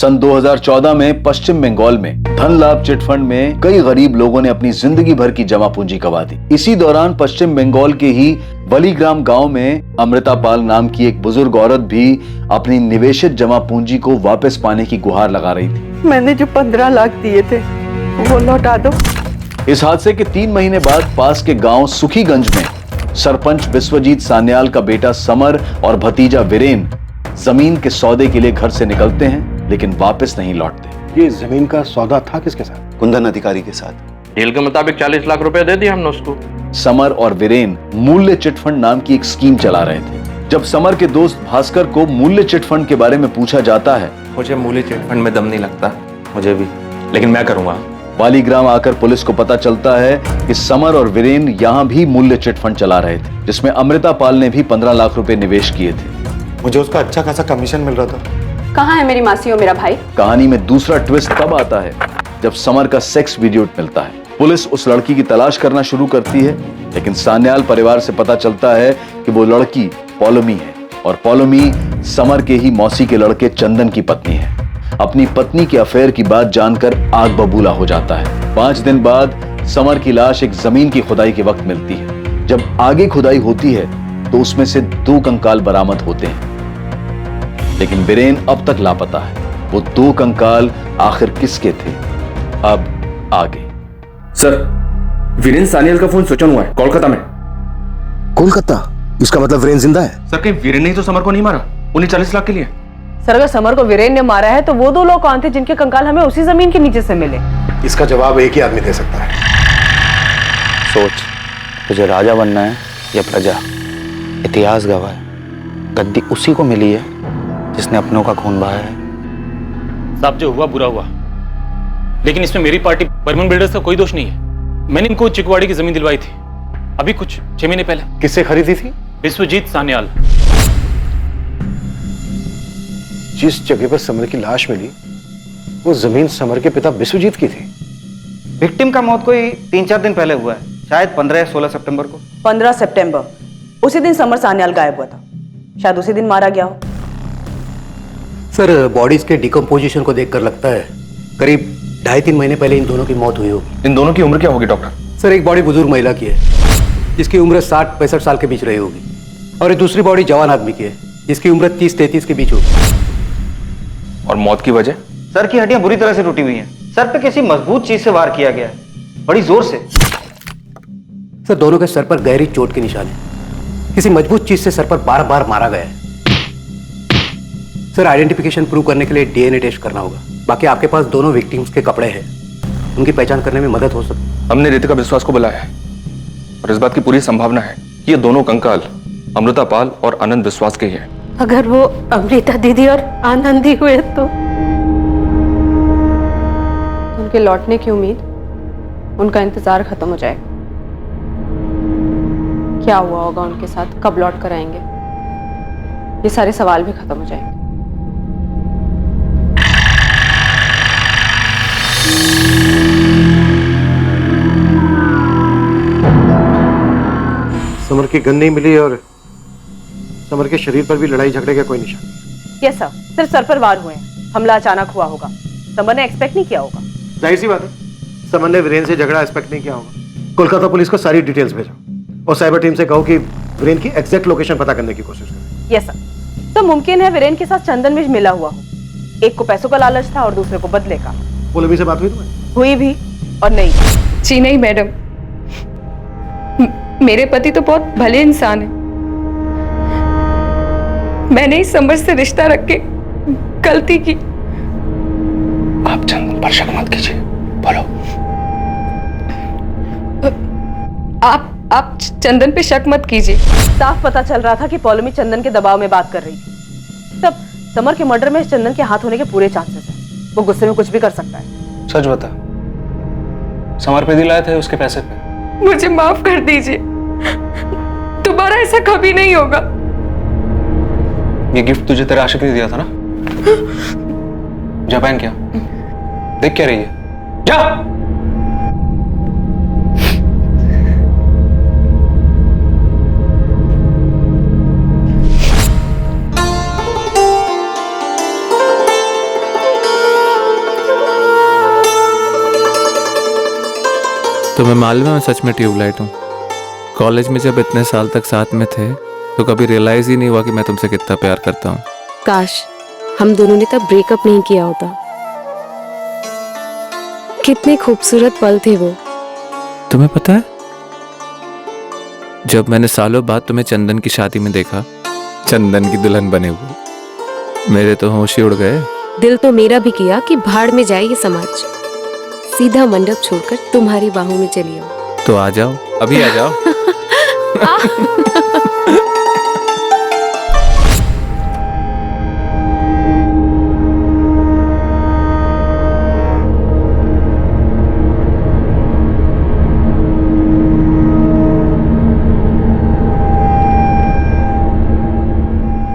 सन 2014 में पश्चिम बंगाल में धन लाभ चिटफंड में कई गरीब लोगों ने अपनी जिंदगी भर की जमा पूंजी गंवा दी। इसी दौरान पश्चिम बंगाल के ही बलीग्राम गांव में अमृता पाल नाम की एक बुजुर्ग औरत भी अपनी निवेशित जमा पूंजी को वापस पाने की गुहार लगा रही थी। मैंने जो 15 लाख दिए थे वो लौटा दो। इस हादसे के 3 महीने बाद पास के गांव सुखीगंज में सरपंच विश्वजीत सान्याल का बेटा समर और भतीजा वीरेन जमीन के सौदे के लिए घर से निकलते हैं, लेकिन वापस नहीं लौटते। ये जमीन का सौदा था किसके साथ? कुंदन अधिकारी के साथ। डील के मुताबिक 40 लाख रुपए दे दिए हमने उसको। समर और वीरेन मूल्य चिटफंड नाम की एक स्कीम चला रहे थे। जब समर के दोस्त भास्कर को मूल्य चिटफंड के बारे में पूछा जाता है, मुझे मूल्य चिटफंड में दम नहीं लगता, मुझे भी, लेकिन मैं करूंगा। बालीग्राम आकर पुलिस को पता चलता है कि समर और वीरेन यहाँ भी मूल्य चिटफंड चला रहे थे, जिसमें अमृता पाल ने भी 15 लाख रुपए निवेश किए थे। मुझे उसका अच्छा खासा कमीशन मिल रहा था। कहाँ है मेरी मासी और मेरा भाई? कहानी में दूसरा ट्विस्ट तब आता है जब समर का सेक्स वीडियो मिलता है। पुलिस उस लड़की की तलाश करना शुरू करती है, लेकिन सान्याल परिवार से पता चलता है कि वो लड़की पौलोमी है और पौलोमी समर के ही मौसी के लड़के चंदन की पत्नी है। अपनी पत्नी के अफेयर की बात जानकर आग बबूला हो जाता है। 5 दिन बाद समर की लाश एक जमीन की खुदाई के वक्त मिलती है। जब आगे खुदाई होती है तो उसमें से 2 कंकाल बरामद होते हैं, लेकिन वीरेन अब तक लापता है। वो 2 कंकाल आखिर किसके थे? अब आगे। सर, वीरेन सान्याल का फोन स्विच ऑन हुआ है कोलकाता में। कोलकाता? इसका मतलब वीरेन जिंदा है? सर, कहीं वीरेन ने ही तो समर को नहीं मारा उन्हें 40 लाख के लिए? सर, अगर समर को वीरेन ने मारा है तो वो 2 लोग कौन थे जिनके कंकाल हमें उसी जमीन के नीचे से मिले? इसका जवाब एक ही आदमी दे सकता है। सोच, तुझे राजा बनना है या प्रजा? इतिहास गवाह है, गद्दी उसी को मिली है जिसने अपनों का खून बहाया है। साहब, जो हुआ बुरा हुआ, लेकिन इसमें मेरी पार्टी बर्मन बिल्डर्स का कोई दोष नहीं है। मैंने इनको चिकवाड़ी की जमीन दिलवाई थी अभी कुछ 6 महीने पहले। किससे खरीदी थी? विश्वजीत सान्याल। जिस जगह पर समर की लाश मिली वो जमीन समर के पिता विश्वजीत की थी। विक्टिम का मौत कोई 3-4 दिन पहले हुआ है, शायद 15 या 16 सितंबर को। 15 सितंबर, उसी दिन समर सान्याल गायब हुआ था। शायद उसी दिन मारा गया हो। सर, बॉडीज के डिकम्पोजिशन को देखकर लगता है करीब 2.5-3 महीने पहले इन दोनों की मौत हुई होगी। इन दोनों की उम्र क्या होगी डॉक्टर? सर, एक बॉडी बुजुर्ग महिला की है जिसकी उम्र 60-65 साल के बीच रही होगी, और एक दूसरी बॉडी जवान आदमी की है जिसकी उम्र 30-33 के बीच होगी। और मौत की वजह? सर की हड्डियां बुरी तरह से टूटी हुई हैं। सर पे किसी मजबूत चीज से वार किया गया है, बड़ी जोर से। सर, दोनों के सर पर गहरी चोट के निशान है। किसी मजबूत चीज से सर पर बार-बार मारा गया है। सर, आइडेंटिफिकेशन प्रूव करने के लिए डीएनए टेस्ट करना होगा। बाकी आपके पास दोनों विक्टिम्स के कपड़े हैं, उनकी पहचान करने में मदद हो सकती है। हमने रितिका विश्वास को बुलाया है और इस बात की पूरी संभावना है कि ये दोनों कंकाल अमृता पाल और आनंद विश्वास के ही हैं। अगर वो अमृता दीदी और आनंदी हुए तो उनके लौटने की उम्मीद, उनका इंतजार खत्म हो जाएगा। क्या हुआ होगा उनके साथ, कब लौट कर आएंगे, ये सारे सवाल भी खत्म हो जाएंगे। समर की गन नहीं मिली और समर के शरीर पर भी लड़ाई झगड़े का कोई निशान नहीं। यस सर, सिर्फ सर पर वार हुए हैं। हमला अचानक हुआ होगा, समर ने एक्सपेक्ट नहीं किया होगा। जाहिर सी बात है, समर ने वीरेन से झगड़ा एक्सपेक्ट नहीं किया होगा। कोलकाता पुलिस को सारी डिटेल्स भेजो और साइबर टीम से कहो कि वीरेन की एग्जैक्ट लोकेशन पता करने की कोशिश करें। Yes sir. तो मुमकिन है वीरेन के साथ चंदन मिर्ज मिला हुआ हो। एक को पैसों का लालच था और दूसरे को बदले का। पौलोमी से बात हुई तुम्हें? हुई भी और नहीं। जी नहीं मैडम, मेरे पति तो बहुत भले इंसान है। मैंने ही समर से रिश्ता रख के गलती की। आप चंदन पर शक मत कीजिए, बोलो। आप चंदन पे शक मत कीजिए। साफ पता चल रहा था कि पौलोमी चंदन के दबाव में बात कर रही थी। तब समर के मर्डर में चंदन के हाथ होने के पूरे चांसेस हैं। वो गुस्से में कुछ भी कर सकता है। सच बता, समर पे दिलाए थे उसके पैसे पे? मुझे माफ कर दीजिए, दोबारा ऐसा कभी नहीं होगा। ये गिफ्ट तुझे तेरे आशिक ने दिया था ना? जा पहन क्या, देख क्या रही है, जा। तुम्हें मालूम है मैं सच में ट्यूबलाइट हूँ। कॉलेज में जब इतने साल तक साथ में थे तो कभी रियलाइज ही नहीं हुआ कि मैं तुमसे कितना प्यार करता हूँ। काश हम दोनों ने तब ब्रेकअप नहीं किया होता। कितने खूबसूरत पल थे वो। तुम्हें पता है जब मैंने सालों बाद तुम्हें चंदन की शादी में देखा, चंदन की दुल्हन बने हुए, मेरे तो होश ही उड़ गए। दिल तो मेरा भी किया कि भाड़ में जाए ये समाज, सीधा मंडप छोड़कर तुम्हारी बाहों में चली आओ। तो आ जाओ, अभी आ जाओ।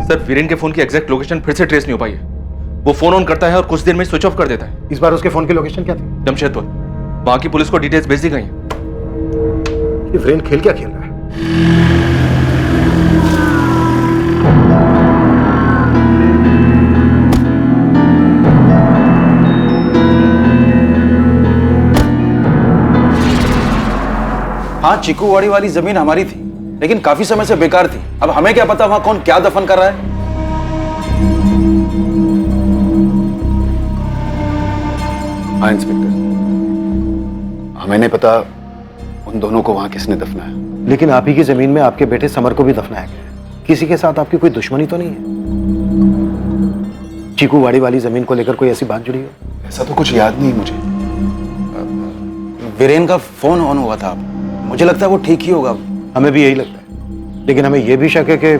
सर, वीरेन के फोन की एग्जैक्ट लोकेशन फिर से ट्रेस नहीं हो पाई है। वो फोन ऑन करता है और कुछ देर में स्विच ऑफ कर देता है। इस बार उसके फोन की लोकेशन क्या थी? जमशेदपुर। वहां की पुलिस को डिटेल्स भेज दी गई हैं। ये वीरेन खेल क्या खेल रहा है? हाँ, चिकूवाड़ी वाली जमीन हमारी थी, लेकिन काफी समय से बेकार थी। अब हमें क्या पता वहां कौन क्या दफन कर रहा है। हाँ इंस्पेक्टर, हमें नहीं पता उन दोनों को वहां किसने दफनाया। लेकिन आप ही की जमीन में आपके बेटे समर को भी दफनाया गया है। किसी के साथ आपकी कोई दुश्मनी तो नहीं है? चीकूवाड़ी वाली जमीन को लेकर कोई ऐसी बात जुड़ी हो? ऐसा तो कुछ याद नहीं मुझे। वीरेन का फोन ऑन हुआ था, मुझे लगता है वो ठीक ही होगा। हमें भी यही लगता है, लेकिन हमें यह भी शक है कि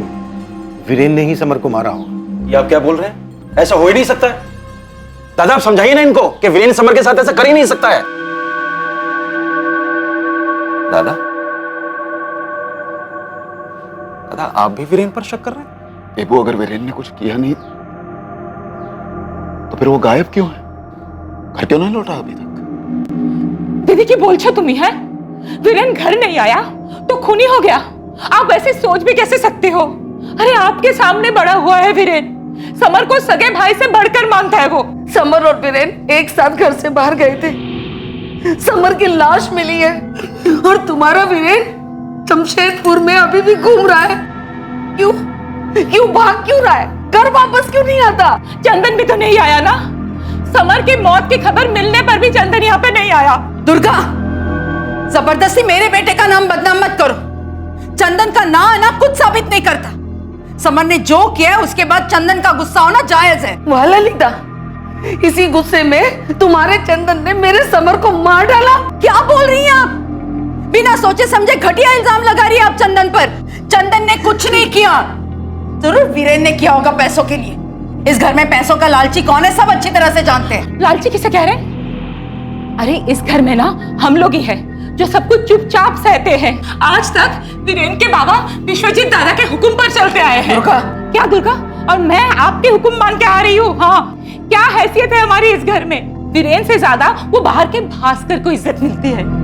वीरेन ने ही समर को मारा होगा। ये आप क्या बोल रहे हैं? ऐसा हो ही नहीं सकता है। दादा, आप समझाइए ना इनको कि वीरेन समर के साथ ऐसा कर ही नहीं सकता है। दादा, दादा आप भी वीरेन पर शक कर रहे हैं? बेबू, अगर वीरेन ने कुछ किया नहीं तो फिर वो गायब क्यों है? घर क्यों नहीं लौटा अभी तक? दीदी की बोल छो तुम्ही है? वीरेन घर नहीं आया तो खूनी हो गया। आप ऐसे सोच भी कैसे सकते हो? अरे आपके सामने बड़ा हुआ है वीरेन। समर को सगे भाई से बढ़कर मानता है वो। समर और वीरेन एक साथ घर से बाहर गए थे। समर की लाश मिली है और तुम्हारा वीरेन जमशेदपुर में अभी भी घूम रहा है। क्यों भाग क्यों रहा है? घर वापस क्यों नहीं आता? चंदन भी तो नहीं आया ना। समर की मौत की खबर मिलने पर भी चंदन यहाँ पे नहीं आया। दुर्गा, जबरदस्ती मेरे बेटे का नाम बदनाम मत करो। चंदन का ना आना कुछ साबित नहीं करता। समर ने जो किया है उसके बाद चंदन का गुस्सा होना जायज है। वाह ललिता, इसी गुस्से में तुम्हारे चंदन ने मेरे समर को मार डाला। क्या बोल रही हैं आप? बिना सोचे समझे घटिया इल्जाम लगा रही है आप चंदन पर। चंदन ने कुछ नहीं किया। जरूर वीरेन ने किया होगा पैसों के लिए। इस घर में पैसों का लालची कौन है सब अच्छी तरह से जानते हैं। लालची किसे कह रहे? अरे इस घर में ना हम लोग ही हैं जो सब कुछ चुपचाप सहते हैं। आज तक वीरेन के बाबा विश्वजीत दादा के हुक्म पर चलते आए हैं। दुर्गा। क्या दुर्गा? और मैं आपके हुक्म मान के आ रही हूँ। हाँ, क्या हैसियत है हमारी इस घर में? वीरेन से ज्यादा वो बाहर के भास्कर को इज्जत मिलती है।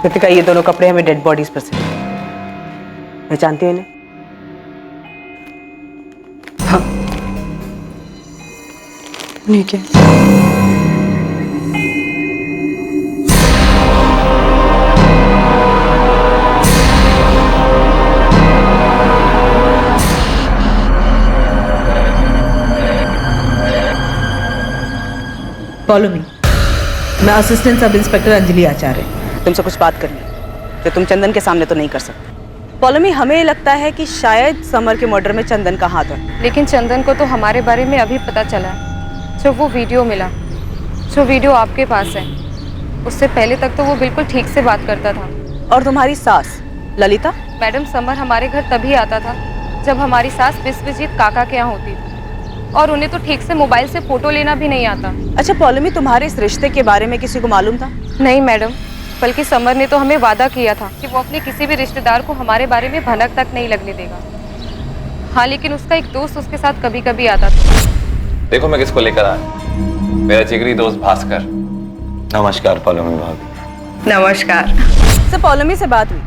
कृतिका, ये दोनों कपड़े हमें डेड बॉडीज पर से पहचानती हो इन्हें? हाँ। ठीक है। Follow me. मैं असिस्टेंट सब इंस्पेक्टर अंजलि आचार्य। तुमसे कुछ बात करनी है जो तुम चंदन के सामने तो नहीं कर सकते। पॉलमी, हमें लगता है कि शायद समर के मर्डर में चंदन का हाथ है। लेकिन चंदन को तो हमारे बारे में अभी पता चला है। जो वो वीडियो मिला, जो वीडियो आपके पास है, उससे पहले तक तो वो बिल्कुल ठीक से बात करता था। और तुम्हारी सास ललिता? मैडम, समर हमारे घर तभी आता था जब हमारी सास विश्वजीत काका के यहाँ होती थी, और उन्हें तो ठीक से मोबाइल से फोटो लेना भी नहीं आता। अच्छा पॉलमी, तुम्हारे इस रिश्ते के बारे में किसी को मालूम था? नहीं मैडम, बल्कि समर ने तो हमें वादा किया था कि वो अपने किसी भी रिश्तेदार को हमारे बारे में भनक तक नहीं लगने देगा। हाँ, लेकिन उसका एक दोस्त उसके साथ कभी कभी आता था। देखो मैं किसको लेकर आया, मेरा जिगरी दोस्त भास्कर। नमस्कार पॉलमी भाभी। नमस्कार। सर पौलमी से बात हुई,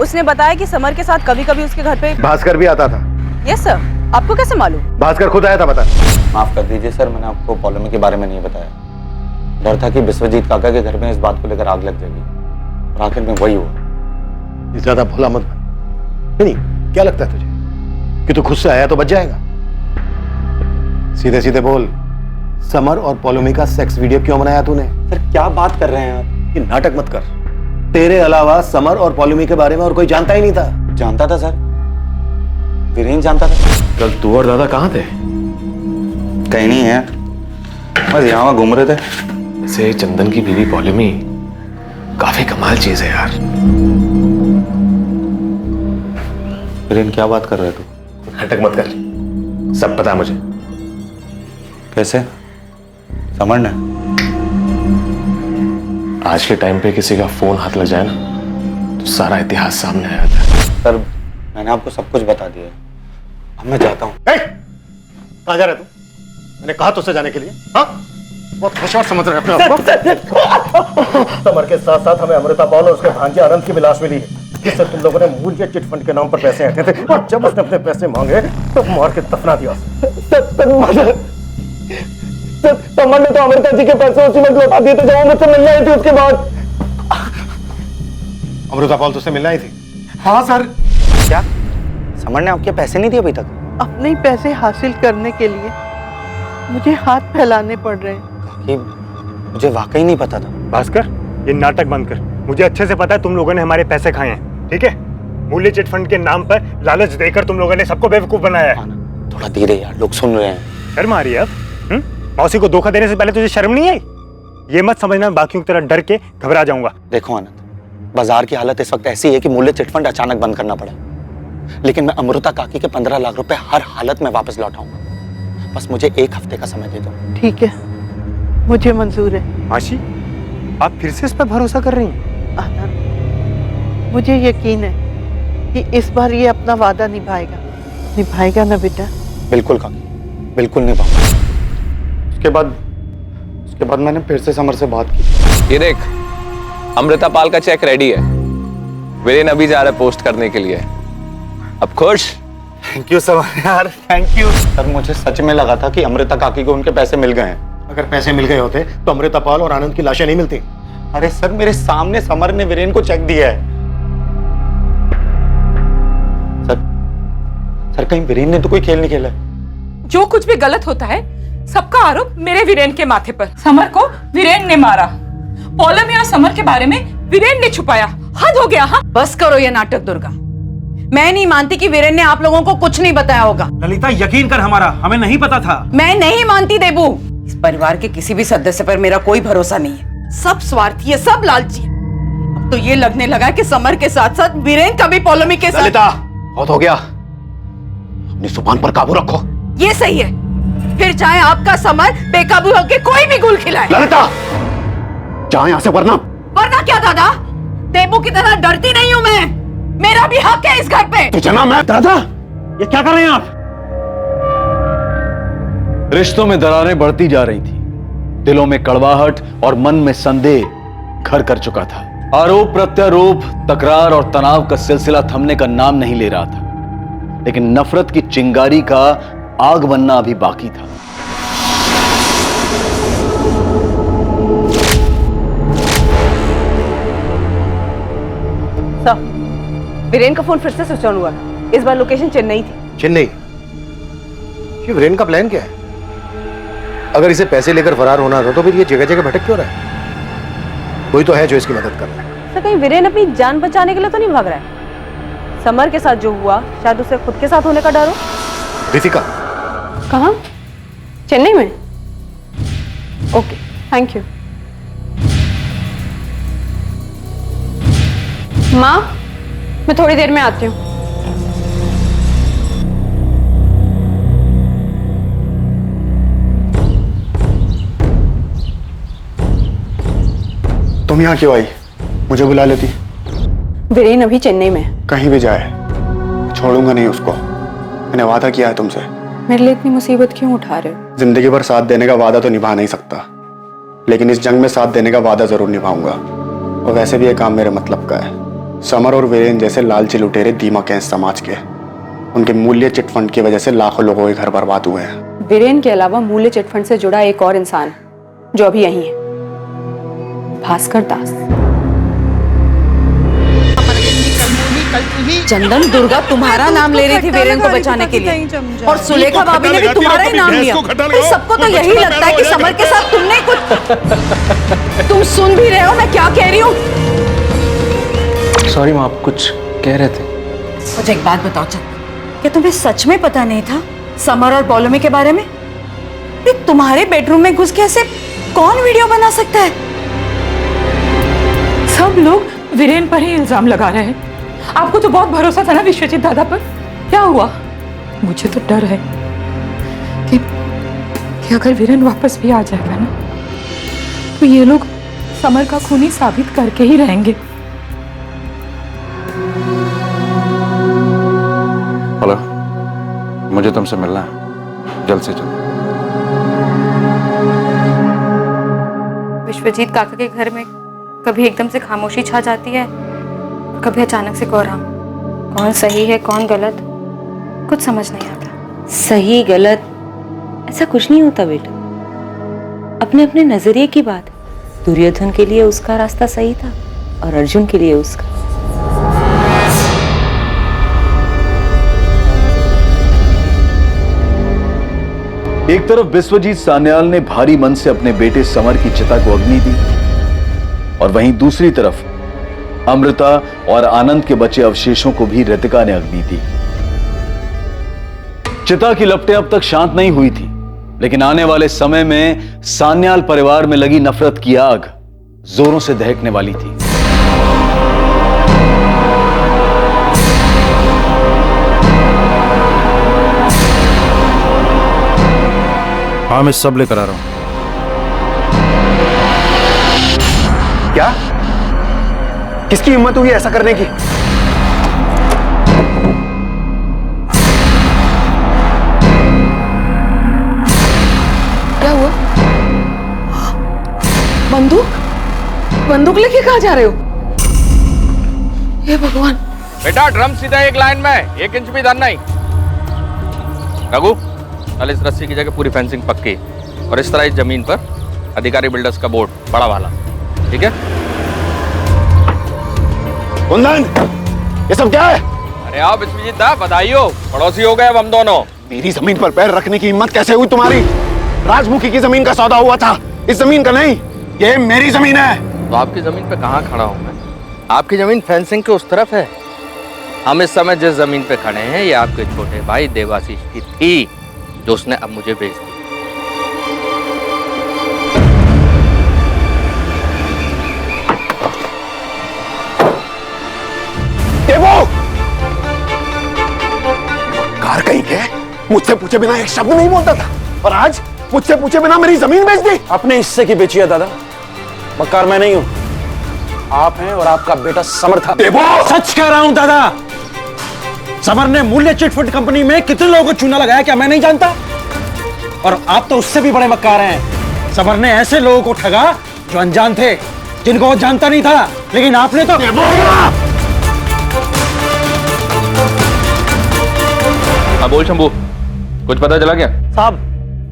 उसने बताया कि समर के साथ कभी कभी उसके घर पे भास्कर भी आता था। यस सर, आपको कैसे मालूम? भास्कर खुद आया था बता। माफ कर दीजिए सर, मैंने आपको पॉलोमी के बारे में नहीं बताया। डर था कि विश्वजीत काका के घर में इस बात को लेकर आग लग जाएगी, और आखिर में वही हुआ। ज्यादा भोला मत बन। नहीं, क्या लगता है तुझे कि तू खुद से आया तो बच जाएगा? सीधे सीधे बोल, समर और पॉलोमी का सेक्स वीडियो क्यों बनाया तूने? सर क्या बात कर रहे हैं आप? ये नाटक मत कर। तेरे अलावा समर और पॉलोमी के बारे में और कोई जानता ही नहीं था। जानता था सर, वीरेन जानता था। कल तू और दादा कहाँ थे? कहीं नहीं है, बस यहाँ घूम रहे थे। वैसे चंदन की बीवी पॉलोमी काफी कमाल चीज है यार। वीरेन क्या बात कर रहे तू? नाटक मत कर, सब पता है मुझे। कैसे? समझना। आज के टाइम पे किसी का फोन हाथ लग जाए ना तो सारा इतिहास सामने आ जाता है। सर मैंने आपको सब कुछ बता दिया, अब मैं जाता हूँ। कहाँ जा रहा है तू? मैंने कहा तुझसे जाने के लिए। हाँ, बहुत होशियार समझ रहे हैं अपने आप को। समर के साथ साथ हमें अमृता पॉल और उसके भांजे आनंद की भी लाश मिली है, जिससे तुम लोगों ने मूल के चिट फंड के नाम पर पैसे हटे थे, और जब उसने अपने पैसे मांगे तो मार के दफना दिया। समर ने तो अमृता जी के पैसे उसी वक्त लौटा दिए थे जब वो मुझसे मिलने आई थी। उसके बाद अमृता पॉल तुझसे मिलने आई थी? हाँ सर। क्या समर ने आपके पैसे नहीं दिए अभी तक? अपने पैसे हासिल करने के लिए मुझे हाथ फैलाने पड़ रहे हैं। मुझे वाकई नहीं पता था। भास्कर, ये नाटक बंद कर। मुझे अच्छे से पता है तुम लोगों ने हमारे पैसे खाए हैं, ठीक है? मूल्य चिट फंड के नाम पर लालच देकर तुम लोगों ने सबको बेवकूफ बनाया है। थोड़ा धीरे यार, लोग सुन रहे हैं। शर्म आ रही है अब? मौसी को धोखा देने से पहले तुझे शर्म नहीं आई? ये मत समझना बाकियों की तरह डर के घबरा जाऊंगा। देखो आनंद, बाजार की हालत इस वक्त ऐसी है कि मूल्य चिट फंड अचानक बंद करना पड़ा, लेकिन मैं अमृता काकी के 15 लाख रुपए हर हालत में वापस लौटाऊंगा। बस मुझे 1 हफ्ते का समय दे दो। ठीक है, मुझे मंजूर है। आशी, आप फिर से इस पर भरोसा कर रही हैं? आनंद, मुझे यकीन है कि इस बार ये अपना वादा निभाएगा ना बेटा? बिल्कुल काकी, बिल्कुल निभाऊंगा। उसके बाद मैंने फिर से समर से बात की। ये देख, अमृता पाल का चेक रेडी है। वीरेन अभी जा रहा है पोस्ट करने के लिए। अब खुश? थैंक यू समर यार, थैंक यू। सर मुझे सच में लगा था कि अमृता काकी को उनके पैसे मिल गए हैं। अगर पैसे मिल गए होते तो अमृता पाल और आनंद की लाशें नहीं मिलती। अरे सर, मेरे सामने समर ने वीरेन को चेक दिया है। सर कहीं वीरेन ने तो कोई खेल नहीं खेला है? जो कुछ भी गलत होता है सबका आरोप मेरे वीरेन के माथे पर। समर को वीरेन ने मारा, पौलमी और समर के बारे में वीरेन ने छुपाया। हद हो गया। हाँ बस करो ये नाटक दुर्गा। मैं नहीं मानती कि वीरेन ने आप लोगों को कुछ नहीं बताया होगा। ललिता यकीन कर, हमें नहीं पता था। मैं नहीं मानती देबू। इस परिवार के किसी भी सदस्य पर मेरा कोई भरोसा नहीं है। सब स्वार्थी है, सब लालची है। अब तो ये लगने लगा कि समर के साथ साथ वीरेन का भी पौलमी के साथ। ललिता, बहुत हो गया, अपनी जुबान पर काबू रखो। ये सही है, फिर चाहे आपका समर बेकाबू होकर कोई भी गुल खिलाए। ललिता, जा यहाँ से, वरना क्या दादा? देबू की तरह डरती नहीं हूं मैं। मेरा भी हक है इस घर पे। तुझे ना मैं। दादा, ये क्या कर रहे हैं आप? रिश्तों में दरारें बढ़ती जा रही थी, दिलों में कड़वाहट और मन में संदेह घर कर चुका था। आरोप प्रत्यारोप, तकरार और तनाव का सिलसिला थमने का नाम नहीं ले रहा था, लेकिन नफरत की चिंगारी का आग बनना अभी बाकी था। वीरेन का फोन फिर से स्विच ऑन हुआ। इस बार लोकेशन चेन्नई थी। चेन्नई? ये वीरेन का प्लान क्या है? अगर इसे पैसे लेकर फरार होना था तो फिर ये जगह जगह भटक क्यों रहा है? कोई तो है जो इसकी मदद कर रहा है। सर कहीं वीरेन अपनी जान बचाने के लिए तो नहीं भाग रहा है? समर के साथ जो हुआ शायद उसे खुद के साथ होने का डर हो। रितिका, कहाँ? चेन्नई में? Okay, thank you. माँ, मैं थोड़ी देर में आती हूँ। तुम यहाँ क्यों आई? मुझे बुला लेती। वीरेन अभी चेन्नई में। कहीं भी जाए छोड़ूंगा नहीं उसको। मैंने वादा किया है तुमसे। मेरे लिए इतनी मुसीबत क्यों उठा रहे हो? जिंदगी भर साथ देने का वादा तो निभा नहीं सकता, लेकिन इस जंग में साथ देने का वादा जरूर निभाऊंगा। और वैसे भी ये काम मेरे मतलब का है। समर और वीरेन जैसे लालची लुटेरे दीमक हैं इस समाज के। उनके मूल्य चिटफंड की वजह से लाखों लोगों के घर बर्बाद हुए हैं। वीरेन के अलावा मूल्य चिटफंड से जुड़ा एक और इंसान जो अभी यही है, भास्कर दास। चंदन, दुर्गा तुम्हारा नाम ले रही थी वीरेन को बचाने के लिए, और सुलेखा भाभी ने भी तुम्हारा ही नाम लिया। तो सबको तो यही लगता है कि समर के साथ तुमने कुछ। तुम सुन भी रहे हो मैं क्या कह रही हूँ? सॉरी माँ, आप कुछ कह रहे थे। मुझे एक बात बताओ चंदन, क्या तुम्हें सच में पता नहीं था समर और पॉलोमी के बारे में? तुम्हारे बेडरूम में घुस के ऐसे कौन वीडियो बना सकता है? सब लोग वीरेन पर ही इल्जाम लगा रहे हैं। आपको तो बहुत भरोसा था ना विश्वजीत दादा पर, क्या हुआ? मुझे तो डर है कि अगर वीरेन वापस भी आ जाएगा ना, तो ये लोग समर का खूनी साबित करके ही रहेंगे। हेलो, मुझे तुमसे मिलना है, जल्द से जल्द। विश्वजीत काका के घर में कभी एकदम से खामोशी छा जाती है, कभी अचानक से कोहराम। कौन सही है कौन गलत, कुछ समझ नहीं आता। सही गलत ऐसा कुछ नहीं होता बेटा, अपने अपने नजरिए की बात। दुर्योधन के लिए उसका रास्ता सही था और अर्जुन के लिए उसका। एक तरफ विश्वजीत सान्याल ने भारी मन से अपने बेटे समर की चिता को अग्नि दी, और वहीं दूसरी तरफ अमृता और आनंद के बचे अवशेषों को भी रितिका ने अग्नि दी। चिता की लपटें अब तक शांत नहीं हुई थी, लेकिन आने वाले समय में सान्याल परिवार में लगी नफरत की आग जोरों से दहकने वाली थी। हाँ, मैं सब लेकर आ रहा हूं। क्या? किसकी हिम्मत हुई ऐसा करने की? क्या हुआ? बंदूक लेके कहाँ जा रहे हो? हे भगवान। बेटा ड्रम सीधा एक लाइन में, 1 इंच भी इधर नहीं। रघु, कल इस रस्सी की जगह पूरी फेंसिंग पक्की, और इस तरह इस जमीन पर अधिकारी बिल्डर्स का बोर्ड बड़ा वाला, ठीक है? कुंदन, ये सब क्या है? अरे आओ विश्वजीत दा, बधाई हो, पड़ोसी हो गए अब हम दोनों। मेरी जमीन पर पैर रखने की हिम्मत कैसे हुई तुम्हारी? राजमुखी की जमीन का सौदा हुआ था, इस जमीन का नहीं। ये मेरी जमीन है। तो आपकी जमीन पे कहाँ खड़ा हूँ मैं? आपकी जमीन फेंसिंग के उस तरफ है। हम इस समय जिस जमीन पे खड़े हैं ये आपके छोटे भाई देवाशीष की थी, जो उसने अब मुझे बेच दी। कार कहीं के मुझसे पूछे बिना एक शब्द नहीं बोलता था, और आज मुझसे पूछे बिना मेरी जमीन बेच दी। अपने हिस्से की बेची है दादा, मक्कार मैं नहीं हूं, आप हैं और आपका बेटा समर था। सच कह रहा हूं दादा, समर ने मूल्य चिटफंड कंपनी में कितने लोगों को चूना लगाया क्या मैं नहीं जानता? और आप तो उससे भी बड़े मक्कार हैं। समर ने ऐसे लोगों को ठगा जो अनजान थे, जिनको वो जानता नहीं था, लेकिन आपने तो। हाँ बोल शंभू, कुछ पता चला क्या? साहब,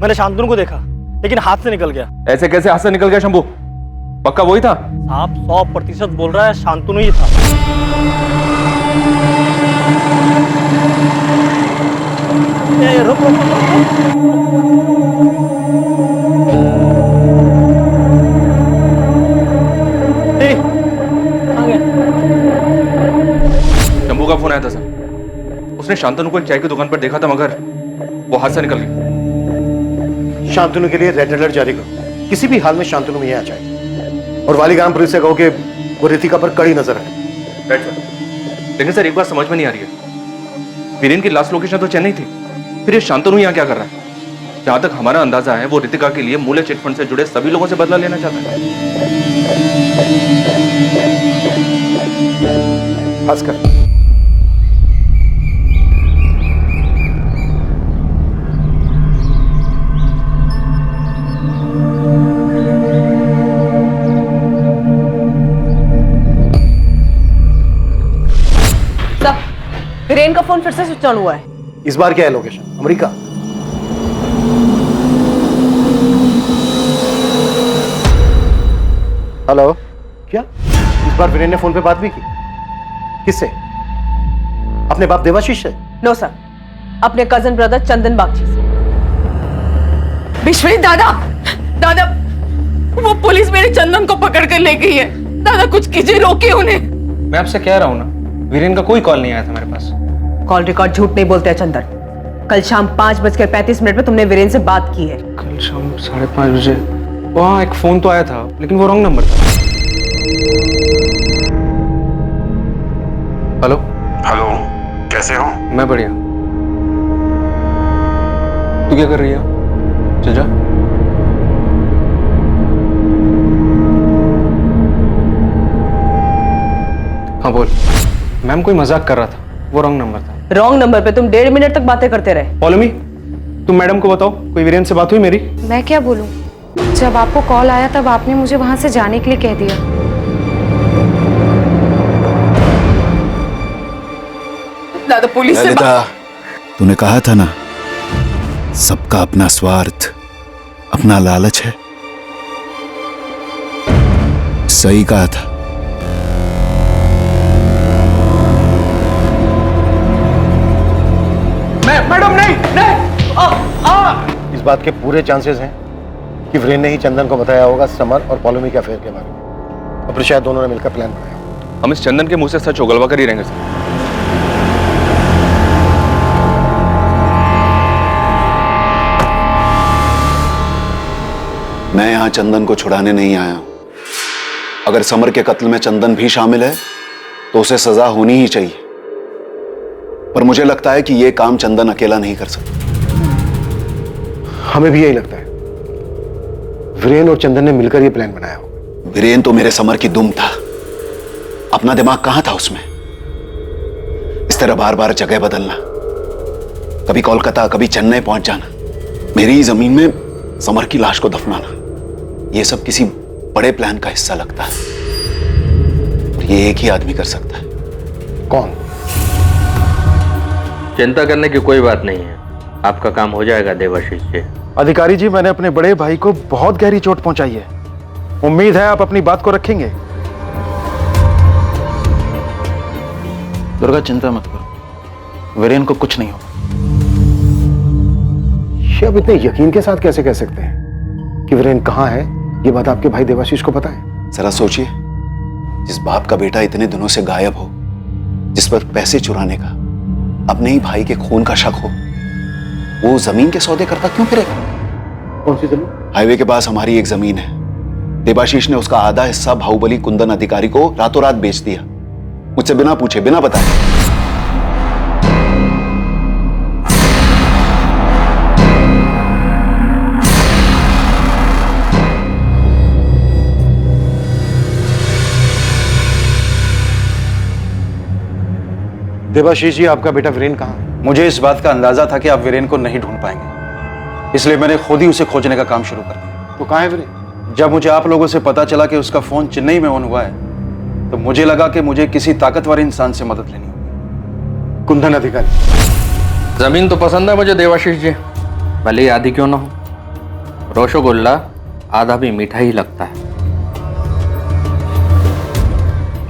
मैंने शांतनु को देखा, लेकिन हाथ से निकल गया। ऐसे कैसे हाथ से निकल गया शंभू? पक्का वही था? साहब 100% बोल रहा है शांतनु ही था। रुक रुक शंभू का फोन आया था सर, उसने शांतनु को एक चाय की दुकान पर देखा था, मगर वो हाथ से निकल गई। शांतनु के लिए रेड अलर्ट जारी करो, किसी भी हाल में शांतनु में आ जाए, और वालीग्राम पुलिस से कहो कि वो रितिका पर कड़ी नजर है। लेकिन सर एक बात समझ में नहीं आ रही है, वीरेन की लास्ट लोकेशन तो चेन्नई थी, फिर ये शांतनु यहाँ क्या कर रहा है? जहां तक हमारा अंदाजा है वो रितिका के लिए मूल्य चिटफंड से जुड़े सभी लोगों से बदला लेना चाहता है। भास्कर, वीरेन का फोन फिर से स्विच ऑन हुआ है। इस बार क्या है लोकेशन? अमेरिका? हेलो, क्या इस बार वीरेन ने फोन पे बात भी की? किससे? अपने बाप देवाशीष से? नो सर, अपने कजन ब्रदर चंदन बागची से। विश्वजीत दादा, दादा वो पुलिस मेरे चंदन को पकड़ कर ले गई है। दादा कुछ कीजिए, रोकिए उन्हें। मैं आपसे कह रहा हूँ ना, वीरेन का कोई कॉल नहीं आया था मेरे पास। कॉल रिकॉर्ड झूठ नहीं बोलते हैं चंदन। कल शाम 5:35 में तुमने वीरेन से बात की है। कल शाम 5:30 बजे वहाँ एक फोन तो आया था, लेकिन वो रॉन्ग नंबर था। हेलो हेलो, कैसे हो? मैं बढ़िया। तू क्या कर रही है? चल जा। हाँ बोल। मैम कोई मजाक कर रहा था, वो रॉन्ग नंबर था। रॉन्ग नंबर पे तुम 1.5 मिनट तक बातें करते रहे। पॉलमी, तुम मैडम को बताओ कोई वीरेन से बात हुई मेरी? मैं क्या बोलूं? जब आपको कॉल आया तब आपने मुझे वहां से जाने के लिए कह दिया। दादा पुलिस से तूने कहा था ना, सबका अपना स्वार्थ, अपना लालच है। सही कहा था। मैडम नहीं। इस बात के पूरे चांसेस हैं कि वीरेन ने ही चंदन को बताया होगा समर और पॉलोमी के अफेयर के बारे में, और फिर शायद दोनों ने मिलकर प्लान बनाया। हम इस चंदन के मुंह से सच उगलवा कर ही रहेंगे सर। मैं यहां चंदन को छुड़ाने नहीं आया हूं। अगर समर के कत्ल में चंदन भी शामिल है तो उसे सजा होनी ही चाहिए, पर मुझे लगता है कि यह काम चंदन अकेला नहीं कर सकता। हमें भी यही लगता है। वीरेन और चंदन ने मिलकर यह प्लान बनाया होगा। वीरेन तो मेरे समर की दुम था, अपना दिमाग कहां था उसमें? इस तरह बार बार जगह बदलना, कभी कोलकाता कभी चेन्नई पहुंच जाना, मेरी ही जमीन में समर की लाश को दफनाना, यह सब किसी बड़े प्लान का हिस्सा लगता है। और ये एक ही आदमी कर सकता है। कौन? चिंता करने की कोई बात नहीं है, आपका काम हो जाएगा देवाशीष जी। अधिकारी जी, मैंने अपने बड़े भाई को बहुत गहरी चोट पहुंचाई है। उम्मीद है आप अपनी बात को रखेंगे। दुर्गा चिंता मत करो, वीरेन को कुछ नहीं होगा। ये आप इतने यकीन के साथ कैसे कह सकते हैं कि वीरेन कहां है? ये बात आपके भाई देवाशीष को पता है? जरा सोचिए, जिस बाप का बेटा इतने दिनों से गायब हो, जिस पर पैसे चुराने का, अपने ही भाई के खून का शक हो, वो जमीन के सौदे करता क्यों फिरेगा? कौन सी जमीन? हाईवे के पास हमारी एक जमीन है। देवाशीष ने उसका आधा हिस्सा बाहुबली कुंदन अधिकारी को रातों रात बेच दिया, मुझसे बिना पूछे बिना बताए। देवाशीष जी, आपका बेटा वीरेन कहाँ है? मुझे इस बात का अंदाजा था कि आप वीरेन को नहीं ढूंढ पाएंगे, इसलिए मैंने खुद ही उसे खोजने का काम शुरू कर दिया। तो कहाँ है वीरेन? जब मुझे आप लोगों से पता चला कि उसका फोन चेन्नई में ऑन हुआ है, तो मुझे लगा कि मुझे किसी ताकतवर इंसान से मदद लेनी होगी। कुंदन अधिकारी। जमीन तो पसंद है मुझे देवाशीष जी, भले ही आधी क्यों ना हो। रसगुल्ला आधा भी मीठा ही लगता है।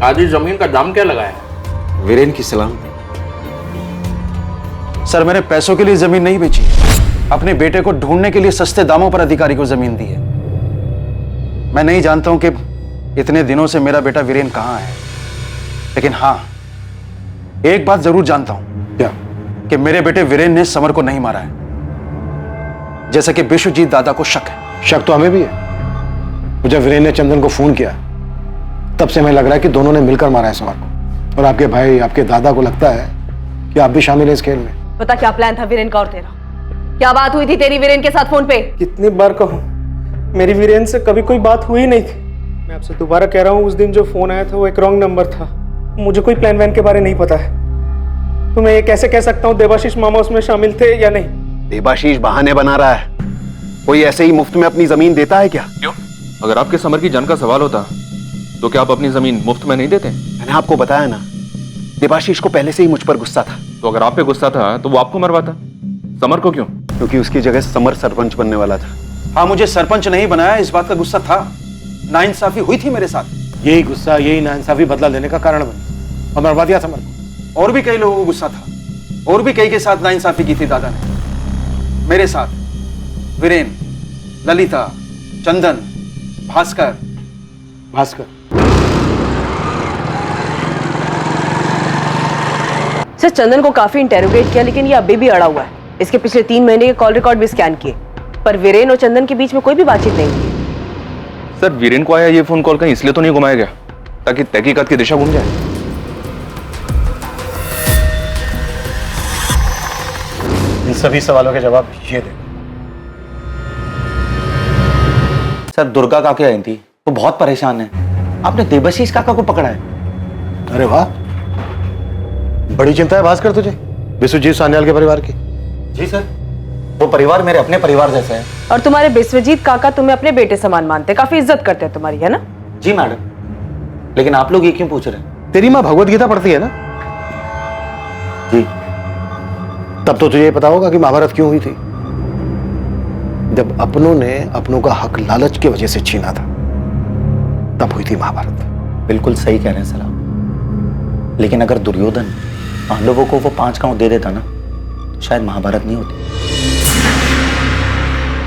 आधी जमीन का दाम क्या लगाया है? वीरेन की सलामती। सर, मैंने पैसों के लिए जमीन नहीं बेची, अपने बेटे को ढूंढने के लिए सस्ते दामों पर अधिकारी को जमीन दी है। मैं नहीं जानता हूं कि इतने दिनों से मेरा बेटा वीरेन कहां है, लेकिन हां, एक बात जरूर जानता हूं। क्या? कि मेरे बेटे वीरेन ने समर को नहीं मारा है, जैसे कि विश्वजीत दादा को शक है। शक तो हमें भी है। मुझे वीरेन ने चंदन को फोन किया, तब से हमें लग रहा है कि दोनों ने मिलकर मारा है समर को। और आपके भाई, आपके दादा को लगता है कि आप भी शामिल हैं इस खेल में। पता क्या प्लान था वीरेन का और तेरा? क्या बात हुई थी तेरी वीरेन के साथ फोन पे? कितनी बार कहूं, मेरी वीरेन से कभी कोई बात हुई नहीं थी। मैं आपसे दोबारा कह रहा हूं, उस दिन जो फोन आया था वो एक रॉन्ग नंबर था। मुझे कोई प्लान वैन के बारे नहीं पता है, तो मैं ये कैसे कह सकता हूं देवाशीष मामा उसमें शामिल थे या नहीं? देवाशीष बहाने बना रहा है। कोई ऐसे ही मुफ्त में अपनी जमीन देता है क्या? क्यों? अगर आपके समर की जान का सवाल होता तो क्या आप अपनी जमीन मुफ्त में नहीं देते? मैंने आपको बताया ना, देवाशीष को पहले से ही मुझ पर गुस्सा था। तो अगर आप पे गुस्सा था तो वो आपको मरवाता, समर को क्यों? क्योंकि उसकी जगह समर सरपंच बनने वाला था। हाँ, मुझे सरपंच नहीं बनाया, इस बात का गुस्सा था। नाइंसाफी हुई थी मेरे साथ। यही गुस्सा, यही नाइंसाफी बदला लेने का कारण बनी और मरवा दिया समर को। और भी कई लोगों को गुस्सा था, और भी कई के साथ नाइंसाफी की थी दादा ने। मेरे साथ वीरेन, ललिता, चंदन, भास्कर। सर, चंदन को काफी इंटेरोगेट किया लेकिन ये अभी भी अड़ा हुआ है। इसके पिछले 3 महीने के कॉल रिकॉर्ड भी स्कैन किए, पर वीरेन और चंदन के बीच में कोई भी बातचीत नहीं हुई। सर, वीरेन को आया ये फोन कॉल कहीं इसलिए तो नहीं घुमाया गया ताकि तहकीकात की दिशा घूम जाए? इन सभी सवालों के जवाब ये दे। सर, दुर्गा काकी आई थी, वो बहुत परेशान है। आपने देवाशीष काका को पकड़ा है। अरे वाह, बड़ी चिंता है भास्कर तुझे विश्वजीत सान्याल के परिवार की। जी सर, वो परिवार मेरे अपने परिवार जैसा है। और तुम्हारे विश्वजीत काका तुम्हें अपने बेटे समान मानते हैं, काफी इज्जत करते हैं तुम्हारी, है ना? जी मैडम, लेकिन आप लोग ये क्यों पूछ रहे हैं? तेरी माँ भगवत गीता पढ़ती है ना? जी। तब तो तुझे पता होगा कि महाभारत क्यों हुई थी। जब अपनों ने अपनों का हक लालच की वजह से छीना था, तब हुई थी महाभारत। बिल्कुल सही कह रहे हैं सर आप। लेकिन अगर दुर्योधन पांडवों को वो 5 गांव दे देता ना, तो शायद महाभारत नहीं होती।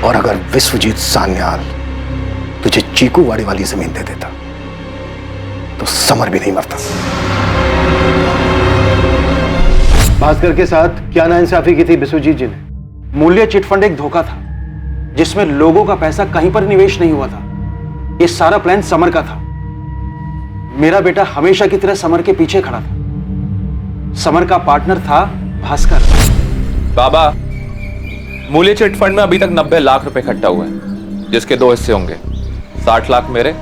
और अगर विश्वजीत सान्याल तुझे चीकूवाड़ी वाली जमीन दे देता, तो समर भी नहीं मरता। भास्कर के साथ क्या नाइंसाफी की थी विश्वजीत जी ने? मूल्य चिटफंड एक धोखा था जिसमें लोगों का पैसा कहीं पर निवेश नहीं हुआ था। ये सारा प्लान समर का था। मेरा बेटा हमेशा की तरह समर के पीछे खड़ा था। समर का पार्टनर था भास्कर। बाबा, मूल्य चिट फंड में अभी तक 90 लाख रुपए इकट्ठा हुआ है, जिसके 2 हिस्से होंगे, 60 लाख मेरे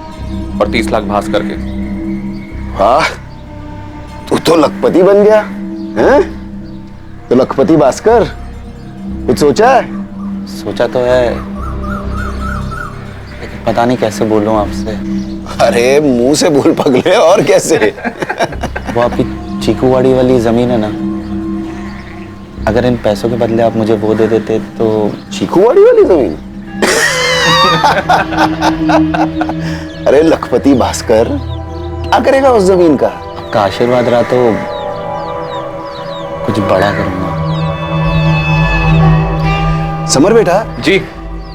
और 30 लाख भास्कर के। वाह, तू तो लखपति बन गया हैं? तो लखपति भास्कर, कुछ सोचा है? सोचा तो है, लेकिन पता नहीं कैसे बोलूं आपसे। अरे मुंह से बोल पगले, और कैसे? वो आपकी चीकूवाड़ी वाली जमीन है ना, अगर इन पैसों के बदले आप मुझे वो दे देते तो। चीकूवाड़ी वाली जमीन? अरे लखपति भास्कर, क्या करेगा उस जमीन का? आपका आशीर्वाद रहा तो कुछ बड़ा करूंगा। समर बेटा जी,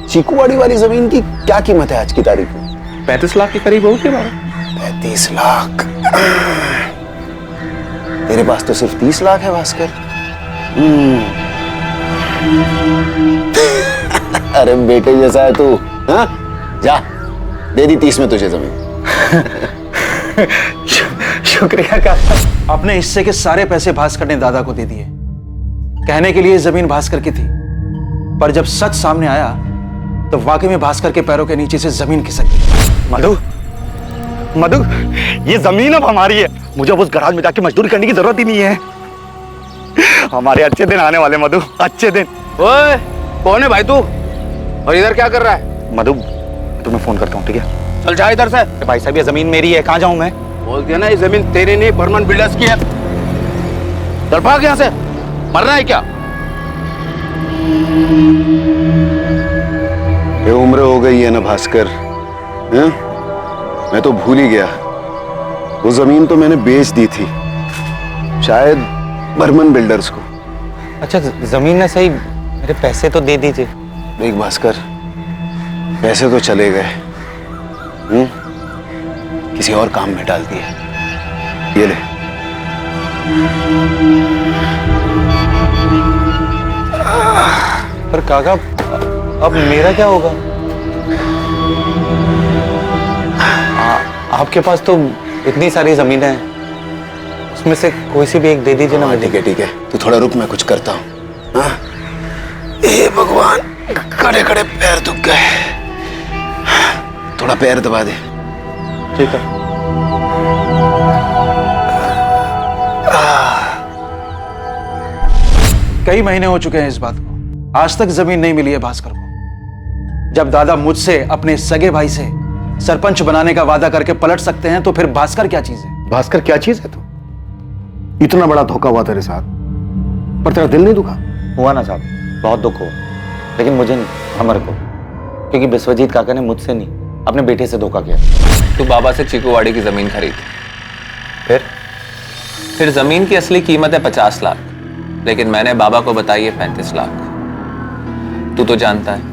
चीकूवाड़ी वाली जमीन की क्या कीमत है आज की तारीख में? 35 लाख के करीब होगी बाबा। 35 लाख? तेरे पास तो सिर्फ 30 लाख है भास्कर। अरे बेटे जैसा है तू। हाँ? जा, दे दी 30 में तुझे जमीन। शुक्रिया काका। अपने हिस्से के सारे पैसे भास्कर ने दादा को दे दिए। कहने के लिए जमीन भास्कर की थी, पर जब सच सामने आया तो वाकई में भास्कर के पैरों के नीचे से जमीन खिसक गई। मधु, मधु, ये जमीन अब हमारी है। मुझे अब उस गराज में जाके मजदूरी करने की जरूरत ही नहीं है। हमारे अच्छे दिन आने वाले मधु, अच्छे दिन। ओए, कौन है भाई तू? और इधर क्या कर रहा है? मधु, तुम्हें फोन करता हूँ, ठीक है? चल जा इधर से। भाई साहब, ये जमीन मेरी है, कहाँ जाऊं मैं? बोल दिया ना, ये जमीन तेरी नहीं, बर्मन बिल्डर्स की है। चल भाग यहाँ से। मरना है क्या? ये उम्र हो गई है ना भास्कर, हैं? मैं तो भूल ही गया। वो जमीन तो मैंने बेच दी थी, शायद बर्मन बिल्डर्स को। अच्छा, जमीन ने सही, मेरे पैसे तो दे दीजिए। देख भास्कर, पैसे तो चले गए, किसी और काम में डाल दिए। ये ले। पर काका, अब मेरा क्या होगा? आपके पास तो इतनी सारी जमीनें हैं, उसमें से कोई सी भी एक दे दीजिए ना। ठीक है ठीक है, तू थोड़ा रुक, मैं कुछ करता हूँ। हाँ? हे भगवान, खड़े खड़े पैर दुख गए, थोड़ा पैर दबा दे। ठीक है। कई महीने हो चुके हैं इस बात को, आज तक जमीन नहीं मिली है भास्कर को। जब दादा मुझसे अपने सगे भाई से सरपंच बनाने का वादा करके पलट सकते हैं, तो फिर भास्कर क्या चीज है? भास्कर क्या चीज है तू? इतना बड़ा धोखा हुआ तेरे साथ, पर तेरा दिल नहीं दुखा? हुआ ना साहब, बहुत दुख हुआ, लेकिन मुझे नहीं, अमर को, क्योंकि विश्वजीत काका ने मुझसे नहीं अपने बेटे से धोखा किया। तू बाबा से चीकूवाड़ी की जमीन खरीदी, फिर जमीन की असली कीमत है 50 लाख, लेकिन मैंने बाबा को बताई है 35 लाख। तू तो जानता है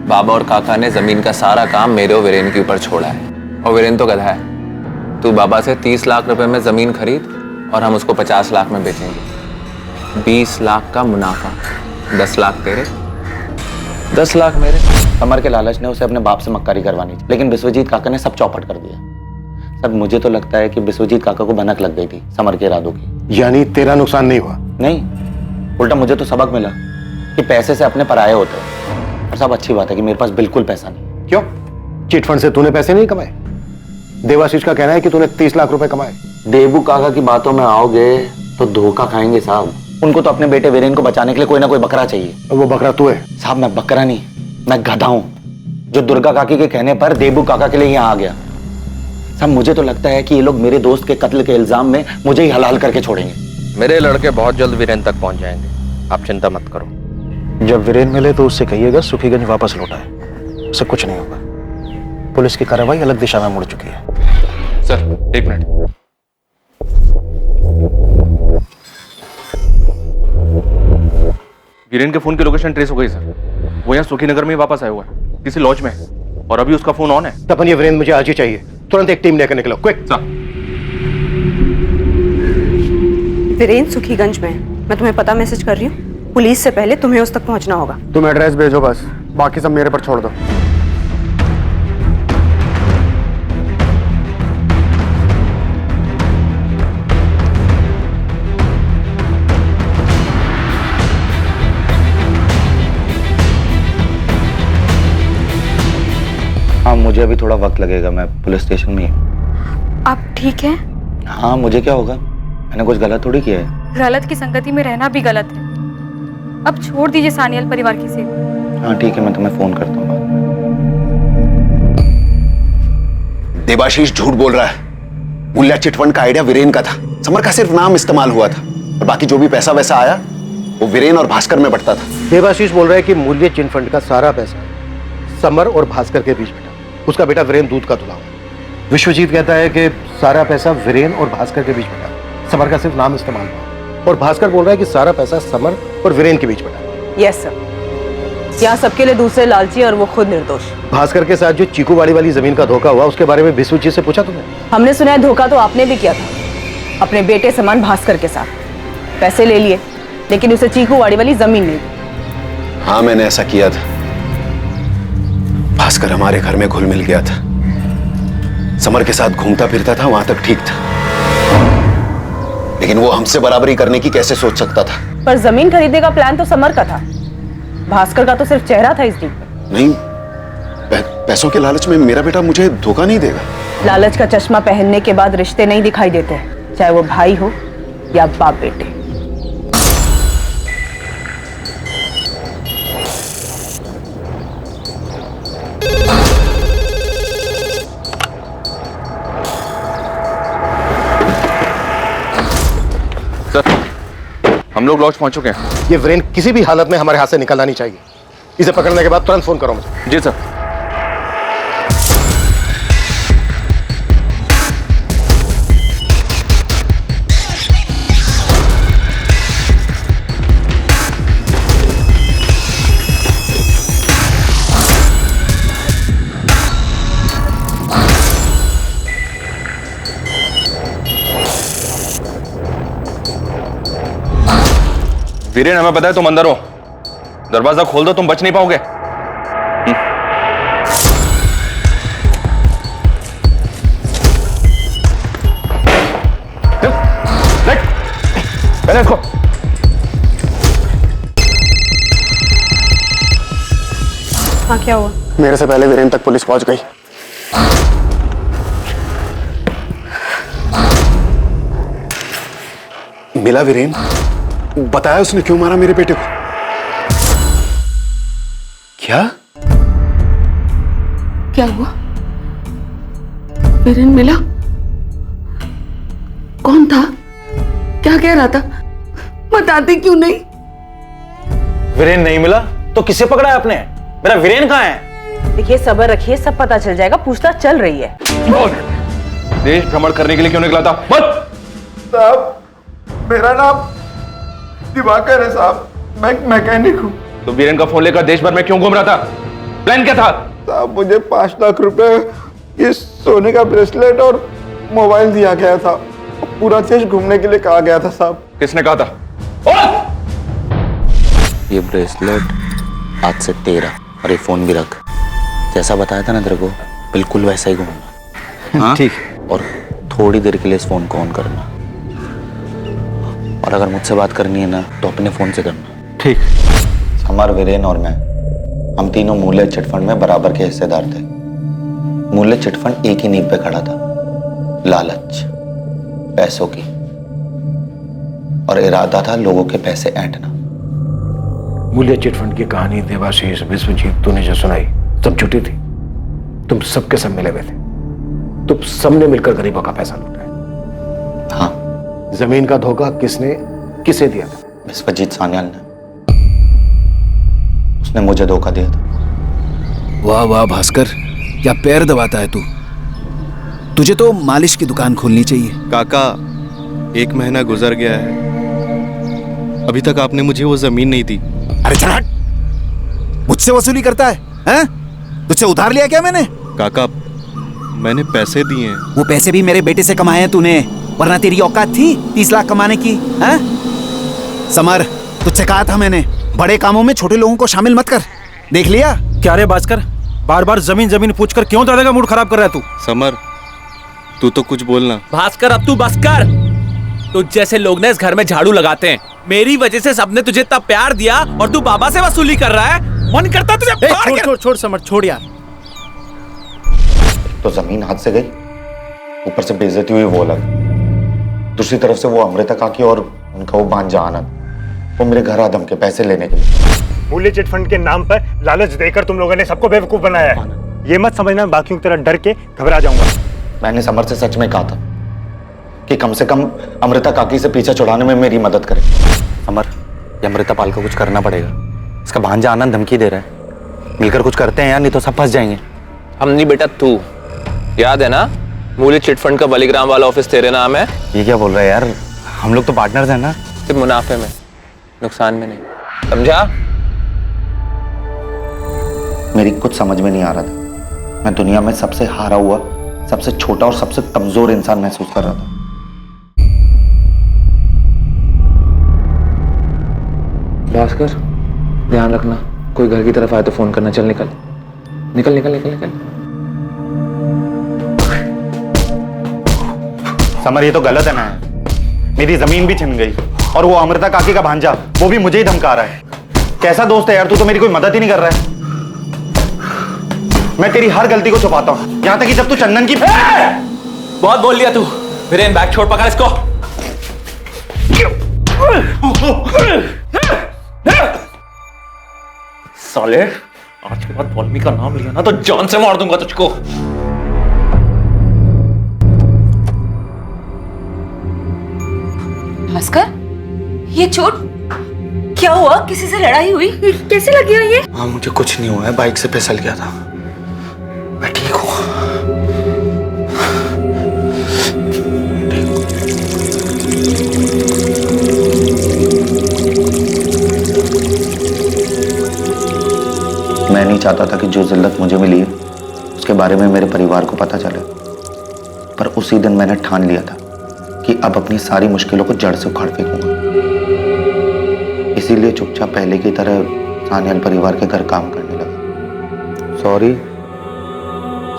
बाबा और काका ने जमीन का सारा काम मेरे और वीरेन के ऊपर छोड़ा है, और वीरेन तो गधा है। तू बाबा से 30 लाख रुपए में जमीन खरीद और हम उसको 50 लाख में बेचेंगे। 20 लाख का मुनाफा, 10 लाख तेरे, 10 लाख मेरे। समर के लालच ने उसे अपने बाप से मक्कारी करवानी थी, लेकिन विश्वजीत काका ने सब चौपट कर दिया। सब मुझे तो लगता है कि विश्वजीत काका को भनक लग गई थी समर के इरादों की। यानी तेरा नुकसान नहीं हुआ? नहीं, उल्टा मुझे तो सबक मिला कि पैसे से अपने पराये होते हैं। और सब अच्छी बात है कि मेरे पास बिल्कुल पैसा नहीं। क्यों? चिट फंड से तूने पैसे नहीं कमाए? देवाशीष का कहना है कि तूने 30 लाख रुपए कमाए। देबू काका की बातों में आओगे तो धोखा खाएंगे साहब। उनको तो अपने बेटे वीरेन को बचाने के लिए कोई ना कोई बकरा चाहिए। और वो बकरा तू है? साहब मैं बकरा नहीं, मैं गधा हूं, जो दुर्गा काकी के कहने पर देबू काका के लिए यहाँ आ गया। साहब मुझे तो लगता है कि ये लोग मेरे दोस्त के कत्ल के इल्जाम में मुझे ही हलाल करके छोड़ेंगे। मेरे लड़के बहुत जल्द वीरेन तक पहुंच जाएंगे, आप चिंता मत करो। जब वीरेन मिले तो उससे कहिएगा सुखीगंज वापस लौटाए, उसे कुछ नहीं होगा। पुलिस की कार्रवाई अलग दिशा में मुड़ चुकी है। Sir 1 minute. वीरेन के फोन की लोकेशन ट्रेस हो गई सर, वो यहाँ सुखीनगर में ही वापस आया हुआ है, किसी लॉज में है, और अभी उसका फोन ऑन है। तपन ये वीरेन मुझे आज ही चाहिए, तुरंत एक टीम लेकर निकलो, क्विक। वीरेन सुखीगंज में है, मैं तुम्हें पता मैसेज कर रही हूँ। पुलिस से पहले तुम्हें उस तक पहुंचना होगा। तुम एड्रेस भेजो बस, बाकी सब मेरे पर छोड़ दो। हाँ मुझे अभी थोड़ा वक्त लगेगा, मैं पुलिस स्टेशन में ही। आप ठीक हैं? हाँ मुझे क्या होगा, मैंने कुछ गलत थोड़ी किया है। गलत की संगति में रहना भी गलत है। अब छोड़ दीजिए सानियल परिवार की सेवा। हाँ ठीक है, मैं तुम्हें फोन करता हूँ। देवाशीष झूठ बोल रहा है। मूल्य चिटफंड का आइडिया वीरेन का था, समर का सिर्फ नाम इस्तेमाल हुआ था, और बाकी जो भी पैसा वैसा आया वो वीरेन और भास्कर में बंटता था। देवाशीष बोल रहा है कि मूल्य चिट फंड का सारा पैसा समर और भास्कर के बीच में था, उसका बेटा वीरेन दूध का धुला हुआ। विश्वजीत कहता है कि सारा पैसा वीरेन और भास्कर के बीच में था, समर का सिर्फ नाम इस्तेमाल हुआ, और भास्कर बोल रहा है कि सारा पैसा समर और वीरेन के बीच में था। यस सर, यहाँ सबके लिए दूसरे लालची और वो खुद निर्दोष। भास्कर के साथ जो चीकूवाड़ी वाली जमीन का धोखा हुआ, उसके बारे में विश्वजीत से पूछा तुमने? हमने सुना है धोखा तो आपने भी किया था अपने बेटे समान भास्कर के साथ। पैसे ले लिए, लेकिन उसे चीकूवाड़ी वाली जमीन नहीं दी। हाँ मैंने ऐसा किया था। भास्कर हमारे घर में घुल मिल गया था, समर के साथ घूमता फिरता था, वहां तक ठीक था, लेकिन वो हमसे बराबरी करने की कैसे सोच सकता था? पर जमीन खरीदने का प्लान तो समर का था, भास्कर का तो सिर्फ चेहरा था इस डील में। नहीं, पैसों के लालच में मेरा बेटा मुझे धोखा नहीं देगा। लालच का चश्मा पहनने के बाद रिश्ते नहीं दिखाई देते हैं, चाहे वो भाई हो या बाप बेटे। सर हम लोग लॉज पहुंच चुके हैं। ये वीरेन किसी भी हालत में हमारे हाथ से निकलना नहीं चाहिए। इसे पकड़ने के बाद तुरंत फोन करो मुझे। जी सर। वीरेन हमें पता है तुम अंदर हो, दरवाजा खोल दो, तुम बच नहीं पाओगे। पहले इसको। हाँ क्या हुआ? मेरे से पहले वीरेन तक पुलिस पहुंच गई। मिला वीरेन? बताया उसने क्यों मारा मेरे बेटे को? क्या क्या हुआ? वीरेन मिला? कौन था? क्या कह रहा था, बताते क्यों नहीं? वीरेन नहीं मिला तो किसे पकड़ा है आपने? मेरा वीरेन कहाँ है? देखिए सब्र रखिए, सब पता चल जाएगा, पूछताछ चल रही है। देश भ्रमण करने के लिए क्यों निकला था? मत! साहब, मेरा नाम दिवाकर है साहब, मैं मैकेनिक हूँ। तो वीरेन का फोन लेकर देश भर में क्यों घूम रहा था? प्लान क्या था? साहब, मुझे 5 लाख रुपए, ये सोने का ब्रेसलेट और मोबाइल दिया गया था। पूरा देश घूमने के लिए कहा गया था साहब। किसने कहा था? ये ब्रेसलेट आज से तेरा, और ये फोन भी रख। जैसा बताया था ना तेरे को, बिल्कुल वैसा ही घूमना। ठीक। और थोड़ी देर के लिए इस फोन को ऑन करना, और अगर मुझसे बात करनी है ना तो अपने फोन से करना। ठीक। समर, वीरेन और मैं, हम तीनों मूल्य चिटफंड में बराबर के हिस्सेदार थे। मूल्य चिटफंड एक ही नींव पे खड़ा था, लालच, पैसों की, और इरादा था लोगों के पैसे ऐंठना। मूल्य चिटफंड की कहानी देवाशीष, विश्वजीत, तूने जो सुनाई सब झूठी थी। तुम सबके सब मिले हुए थे, तुम सबने मिलकर गरीबों का पैसा लूटा है। हाँ। जमीन का धोखा किसने, किसे दिया था? विश्वजीत सान्याल ने। उसने मुझे धोखा दिया था। वाह वाह भास्कर, क्या पैर दबाता है तू। तुझे तो मालिश की दुकान खोलनी चाहिए। काका, 1 महीना गुजर गया है, अभी तक आपने मुझे वो जमीन नहीं दी। अरे चल हट, मुझसे वसूली करता है, हैं? तुझसे उधार लिया क्या मैंने? काका, मैंने पैसे दिए हैं। वो पैसे भी मेरे बेटे से कमाए हैं तूने, वरना तेरी औकात थी 30 लाख कमाने की, हैं? समर, तुझसे कहा था मैंने, बड़े कामों में छोटे लोगों को शामिल मत कर। देख लिया? क्या रे भास्कर, बार बार जमीन जमीन पूछकर क्यों दादा का मूड खराब कर रहा है तू? समर, तू तो कुछ बोलना। भास्कर, अब तू बस कर। तुझ जैसे लोग ना इस घर में झाड़ू लगाते हैं। मेरी वजह से सबने तुझे इतना प्यार दिया और तू बाबा से वसूली कर रहा है। मन करता तुझे फाड़ के- छोड़ समर, छोड़ यार। तो जमीन हाथ से गई, ऊपर से बेइज्जती हुई वो अलग। दूसरी तरफ से वो अमृता काकी और उनका वो भांजा आनंद, वो मेरे घर आदम के पैसे लेने के लिए। मूल्य चिटफंड के नाम पर लालच देकर तुम लोगों ने सबको बेवकूफ बनाया है। ये मत समझना बाकियों की तरह डर के घबरा जाऊंगा। मैंने समर से सच में कहा था कि कम से कम अमृता काकी से पीछा छुड़ाने में मेरी मदद करे। समर, ये अमृता पाल को कुछ करना पड़ेगा। इसका भांजा आनंद धमकी दे रहा है। मिलकर कुछ करते हैं यार, नहीं तो सब फंस जाएंगे। हम नहीं बेटा, तू याद है ना, मूल्य चिटफंड का बलिग्राम वाला ऑफिस तेरे नाम है। ये क्या बोल रहा है यार, हम लोग तो पार्टनर्स हैं ना। सिर्फ मुनाफे में, नुकसान में नहीं, समझा? मेरी कुछ समझ में नहीं आ रहा था। मैं दुनिया में सबसे हारा हुआ, सबसे छोटा और सबसे कमजोर इंसान महसूस कर रहा था। भास्कर, ध्यान रखना, कोई घर की तरफ आए तो फोन करना। चल निकल निकल निकल निकल निकल। समर, ये तो गलत है ना। मेरी जमीन भी छिन गई, और वो अमृता काकी का भांजा, वो भी मुझे ही धमका रहा है। कैसा दोस्त है यार तू, तो मेरी कोई मदद ही नहीं कर रहा है। मैं तेरी हर गलती को छुपाता हूं, यहां तक कि जब तू चंदन की। बहुत बोल लिया तू। वीरेन, बैग छोड़, पकड़ इसको। साले, आज के बाद वाल्मीकि का नाम लिया ना तो जान से मार दूंगा तुझको। भास्कर, ये चोट क्या हुआ? किसी से लड़ाई हुई? कैसे लग गया ये? हाँ, मुझे कुछ नहीं हुआ है, बाइक से फिसल गया था, मैं ठीक हूँ। मैं नहीं चाहता था कि जो जिल्लत मुझे मिली है उसके बारे में मेरे परिवार को पता चले, पर उसी दिन मैंने ठान लिया था कि अब अपनी सारी मुश्किलों को जड़ से उखाड़ फेंकूंगा। इसीलिए चुपचाप पहले की तरह सान्याल परिवार के घर काम करने लगा। सॉरी,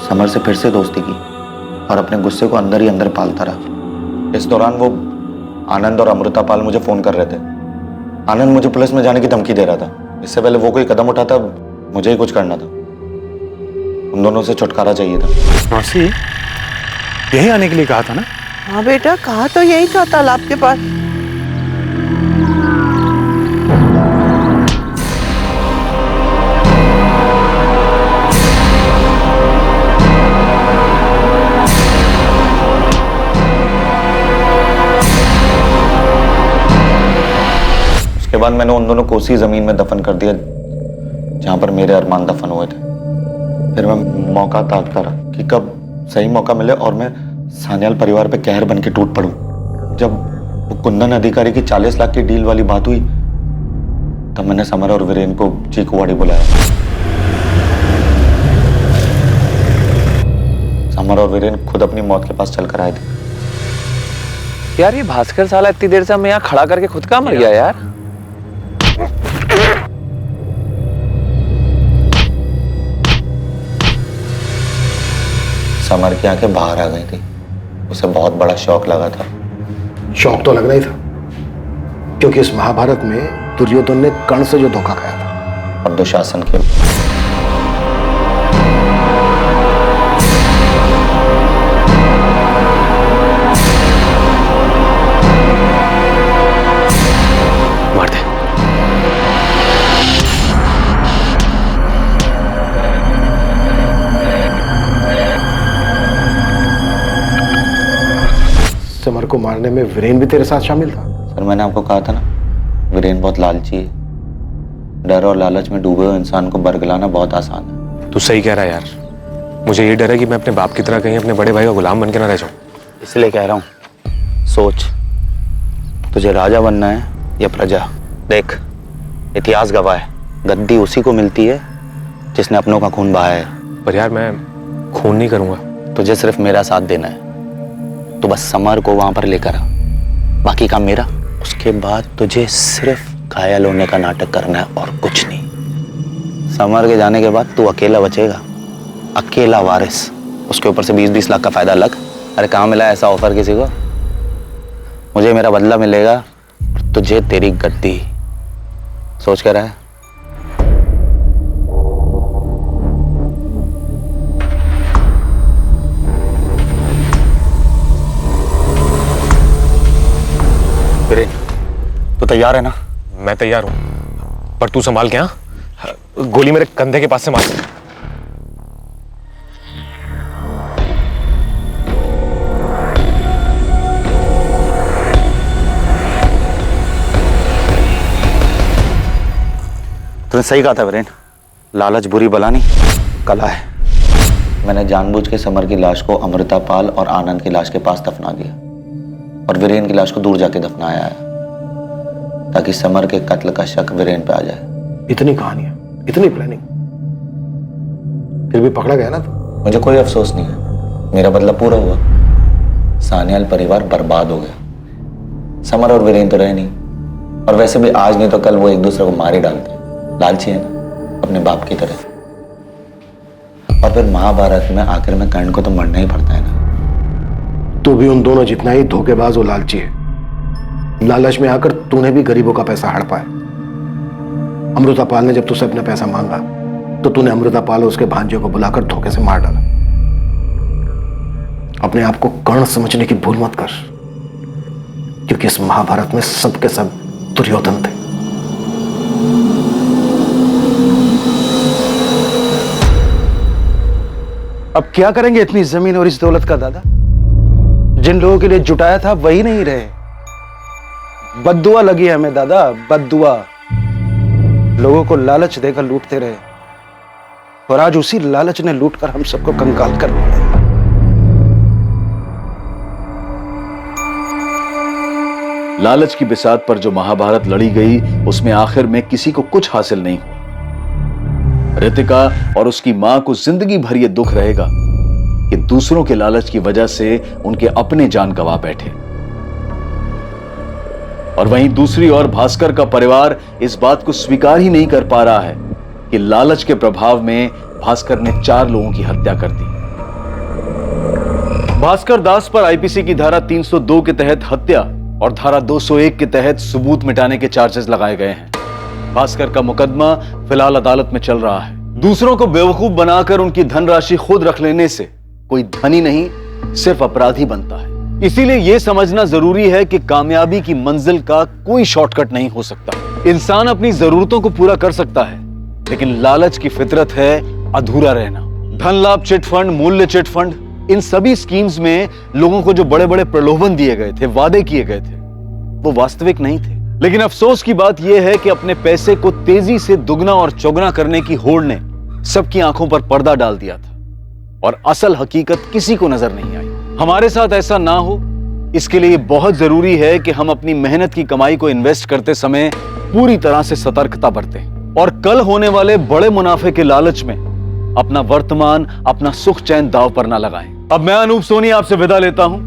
समर से फिर से दोस्ती की और अपने गुस्से को अंदर ही अंदर पालता रहा। इस दौरान वो आनंद और अमृता पाल मुझे फोन कर रहे थे। आनंद मुझे पुलिस में जाने की धमकी दे रहा था। इससे पहले वो कोई कदम उठाता, मुझे ही कुछ करना था। उन दोनों से छुटकारा चाहिए था। मौसी, यही आने के लिए कहा था ना? हाँ बेटा, कहा तो यही था, तालाब के पास। उसके बाद मैंने उन दोनों को उसी जमीन में दफन कर दिया जहां पर मेरे अरमान दफन हुए थे। फिर मैं मौका ताकता रहा कि कब सही मौका मिले और मैं सान्याल परिवार पे कहर बन के टूट पड़ूं। जब वो कुंदन अधिकारी की 40 लाख की डील वाली बात हुई तब मैंने समर और वीरेन को चीकूवाड़ी बुलाया। समर और वीरेन खुद अपनी मौत के पास चलकर आए थे। यार ये भास्कर साला इतनी देर से हमें यहाँ खड़ा करके खुद का मर गया यार। समर की आंखें बाहर आ गई थी। उसे बहुत बड़ा शौक लगा था। शौक तो लगना ही था, क्योंकि इस महाभारत में दुर्योधन ने कर्ण से जो धोखा खाया था। और दुशासन के मार दे। समर को मारने में वीरेन भी तेरे साथ शामिल था? सर मैंने आपको कहा था ना, वीरेन बहुत लालची है। डर और लालच में डूबे हुए इंसान को बरगलाना बहुत आसान है। तू सही कह रहा है यार। मुझे ये डर है कि मैं अपने बाप की तरह कहीं अपने बड़े भाई का गुलाम बन के ना रह जाऊं। इसलिए कह रहा हूं, सोच, तुझे राजा बनना है या प्रजा। देख, इतिहास गवाह है, गद्दी उसी को मिलती है जिसने अपनों का खून बहाया है। पर यार मैं खून नहीं करूंगा। तुझे सिर्फ मेरा साथ देना है। तो बस समर को वहां पर लेकर आ, बाकी काम मेरा। उसके बाद तुझे सिर्फ घायल होने का नाटक करना है और कुछ नहीं। समर के जाने के बाद तू अकेला बचेगा, अकेला वारिस। उसके ऊपर से 20-20 लाख का फायदा अलग। अरे कहाँ मिला ऐसा ऑफर किसी को? मुझे मेरा बदला मिलेगा और तुझे तेरी गद्दी। सोच कर रहा है? तो तैयार है ना? मैं तैयार हूं, पर तू संभाल के। हाँ, गोली मेरे कंधे के पास से मार। तूने सही कहा था वीरेन, लालच बुरी बला नहीं, कला है। मैंने जानबूझ के समर की लाश को अमृता पाल और आनंद की लाश के पास दफना दिया और वीरेन की लाश को दूर जाके दफनाया है, ताकि समर के कत्ल का शक वीरेन पे आ जाए। इतनी कहानियां, इतनी प्लानिंग, फिर भी पकड़ा गया ना तू? मुझे कोई अफसोस नहीं है, मेरा बदला पूरा हुआ। सान्याल परिवार बर्बाद हो गया। समर और वीरेन तो रहे नहीं, और वैसे भी आज नहीं तो कल वो एक दूसरे को मार ही डालते। लालची है ना, अपने बाप की तरह। और फिर महाभारत में आखिर में कर्ण को तो मरना ही पड़ता है ना। तू भी उन दोनों जितना ही धोखेबाज और लालची है। लालच में आकर तूने भी गरीबों का पैसा हड़पा है। अमृता पाल ने जब तुझसे अपना पैसा मांगा तो तूने अमृता पाल और उसके भांजे को बुलाकर धोखे से मार डाला। अपने आप को कर्ण समझने की भूल मत कर, क्योंकि इस महाभारत में सबके सब दुर्योधन थे। अब क्या करेंगे इतनी जमीन और इस दौलत का दादा? जिन लोगों के लिए जुटाया था वही नहीं रहे। बद्दुआ लगी है हमें दादा, बद्दुआ। लोगों को लालच देकर लूटते रहे, और आज उसी लालच ने लूटकर हम सबको कंगाल कर दिया। लालच की बिसात पर जो महाभारत लड़ी गई, उसमें आखिर में किसी को कुछ हासिल नहीं हुआ। रितिका और उसकी मां को जिंदगी भर यह दुख रहेगा कि दूसरों के लालच की वजह से उनके अपने जान गंवा बैठे। और वहीं दूसरी ओर भास्कर का परिवार इस बात को स्वीकार ही नहीं कर पा रहा है कि लालच के प्रभाव में भास्कर ने 4 लोगों की हत्या कर दी। भास्कर दास पर आईपीसी की धारा 302 के तहत हत्या और धारा 201 के तहत सबूत मिटाने के चार्जेस लगाए गए हैं। भास्कर का मुकदमा फिलहाल अदालत में चल रहा है। दूसरों को बेवकूफ बनाकर उनकी धनराशि खुद रख लेने से कोई धनी नहीं, सिर्फ अपराधी बनता है। इसीलिए यह समझना जरूरी है कि कामयाबी की मंजिल का कोई शॉर्टकट नहीं हो सकता। इंसान अपनी जरूरतों को पूरा कर सकता है, लेकिन लालच की फितरत है अधूरा रहना। धन लाभ चिट फंड, मूल्य चिट फंड, इन सभी स्कीम्स में लोगों को जो बड़े बड़े प्रलोभन दिए गए थे, वादे किए गए थे, वो वास्तविक नहीं थे। लेकिन अफसोस की बात यह है कि अपने पैसे को तेजी से दुगना और चौगुना करने की होड़ ने सबकी आंखों पर पर्दा डाल दिया था और असल हकीकत किसी को नजर नहीं आई। हमारे साथ ऐसा ना हो, इसके लिए बहुत जरूरी है कि हम अपनी मेहनत की कमाई को इन्वेस्ट करते समय पूरी तरह से सतर्कता बरतें और कल होने वाले बड़े मुनाफे के लालच में अपना वर्तमान, अपना सुख चैन दांव पर ना लगाएं। अब मैं अनूप सोनी आपसे विदा लेता हूं।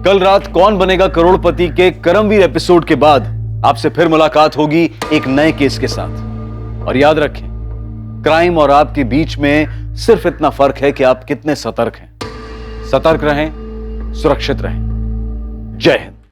कल रात कौन बनेगा करोड़पति के करमवीर एपिसोड के बाद आपसे फिर मुलाकात होगी एक नए केस के साथ। और याद रखें, क्राइम और आपके बीच में सिर्फ इतना फर्क है कि आप कितने सतर्क हैं। सतर्क रहें, सुरक्षित रहें। जय हिंद।